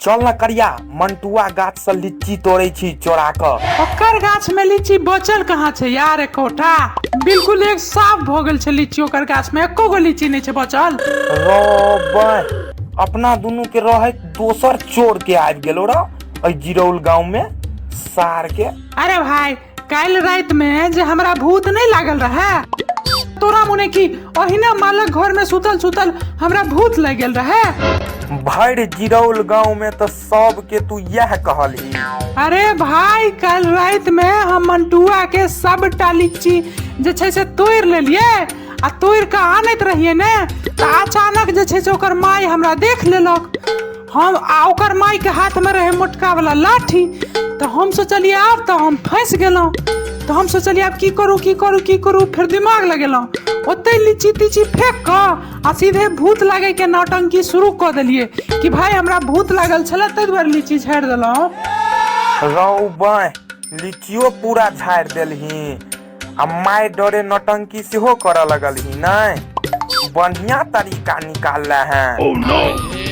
चल न करिया मंटुआ गाछ से लीची तोड़े छी चोरा क। ओकर गाछ में लीची बचल कहाँ छै यार एकोटा? बिल्कुल एक साफ भ गेल छै लीची ओकर गाछ में, एको गो लीची नहीं छै बचल। रो अपना दुनू के रहे दोसर चोर के आबि गेलो रे जिरौल गांव में सार के। अरे भाई कल रात में जे हमरा भूत नहीं लागल रहे तोरा मुने की ओहिना मालक घर में सुतल सुतल हमरा भूत लग गेल रहे। भर जिरौल गांव में तो सब के तू यह कहली। अरे भाई कल रात में हम मंटुआ के सबटा लीची जे छै से तोड़ लेलिए आ तोड़ के आनत रहिए ने त अचानक जे छै से ओकर माई हमरा देख लेलक। हम ओकर माई के हाथ में रहे मोटका वाला लाठी तो हम सोचलिए अब तो हम फंस गेलौं। तो हम सोचलिए अब की करू फिर दिमाग लगेलौं ओते लीची तीची फेंक क आ सीधे भूत लागे के नौटंकी शुरू क देलिए कि भाई हमरा भूत लागल छले तै दुआरे लीची झाड़ देलौं। रौ बाय लीचियो पूरा झाड़ देलही आ माय डरे नौटंकी सेहो करऽ लगलही। नहीं बढ़िया तरीका निकाल है।